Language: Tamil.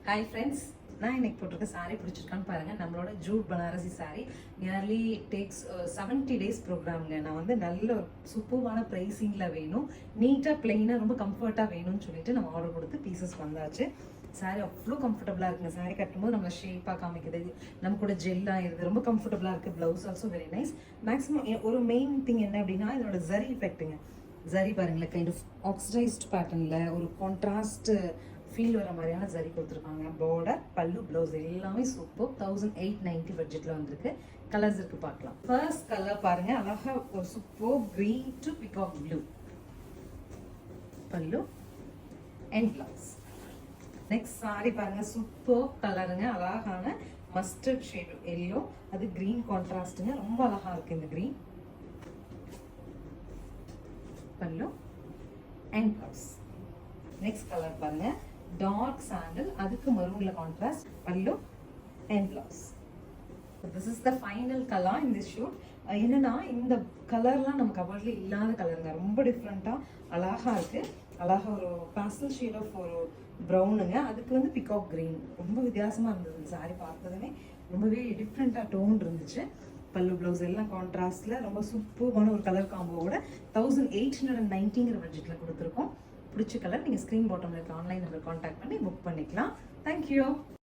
ஹாய் ஃப்ரெண்ட்ஸ், நான் இன்னைக்கு போட்டிருக்க சாரீ பிடிச்சிருக்கான்னு பாருங்க. நம்மளோட jute Banarasi sari nearly takes 70 days ப்ரோக்ராம்ங்க. நான் வந்து நல்ல ஒரு சூப்பர்வான ப்ரைஸிங்கில் வேணும், நீட்டாக பிளெயினாக ரொம்ப கம்ஃபர்ட்டாக வேணும்னு சொல்லிட்டு நம்ம ஆர்டர் கொடுத்து பீசஸ் வந்தாச்சு. சாரீ அவ்வளோ கம்ஃபர்டபுளாக இருக்குங்க. சாரீ கட்டும்போது நம்மளை ஷேப்பாக காமிக்குது, நம்ம கூட ஜெல் ஆயிருது, ரொம்ப கம்ஃபர்டபுளாக இருக்குது. Blouse also very nice. Maximum ஒரு மெயின் திங் என்ன அப்படின்னா இதோட ஜரி எஃபெக்ட்டுங்க. ஜரி பாருங்களேன், கைண்ட் ஆஃப் ஆக்சிடைஸ்ட் பேட்டர்னில் ஒரு கான்ட்ராஸ்ட் ஃபீல் வர மாதிரியான ஜரி கொடுத்துருக்காங்க. பார்டர், பல்லு, ப்ளவுஸ் எல்லாமே சூப்பர். 1890 பட்ஜெட்டில் வந்திருக்கு. கலர்ஸ் இருக்கு, பார்க்கலாம். ஃபர்ஸ்ட் கலர் பாருங்க, அழகா ஒரு super green to peacock blue பல்லு அண்ட் ப்ளவுஸ். நெக்ஸ்ட் சாரி பாருங்க, சூப்பர் கலருங்க, அழகான மஸ்டர்ட் ஷேடு எல்லோ, அது கிரீன் கான்ட்ராஸ்ட்டுங்க, ரொம்ப அழகா இருக்கு இந்த கிரீன். பல்லு அண்ட் ப்ளவுஸ். நெக்ஸ்ட் கலர் பாருங்க, டார்க் சாண்டல், அதுக்கு மரூன்ல கான்ட்ராஸ்ட், பல்லு and blouse. This is the final colour in this shoot. என்னன்னா இந்த கலர்லாம் நம்ம கவர்ல இல்லாத கலருங்க, ரொம்ப டிஃப்ரெண்ட்டாக அழகா இருக்கு. அழகா ஒரு பாஸ்டல் ஷேட் ஆஃப் ஒரு ப்ரௌனுங்க, அதுக்கு வந்து பிகாக் கிரீன், ரொம்ப வித்தியாசமா இருந்தது. இந்த சாரி பார்த்ததுமே ரொம்பவே டிஃப்ரெண்ட்டாக டோன் இருந்துச்சு. பல்லு, ப்ளவுஸ் எல்லாம் கான்ட்ராஸ்ட்ல ரொம்ப சூப்பரான ஒரு கலர் காம்போவோட 1890 பட்ஜெட்டில் கொடுத்துருக்கோம். பிடிச்ச கலர் நீங்கள் ஸ்க்ரீன் பாட்டமில் இருக்க ஆன்லைன் நம்பர் கான்டாக்ட் பண்ணி புக் பண்ணிக்கலாம். தேங்க்யூ.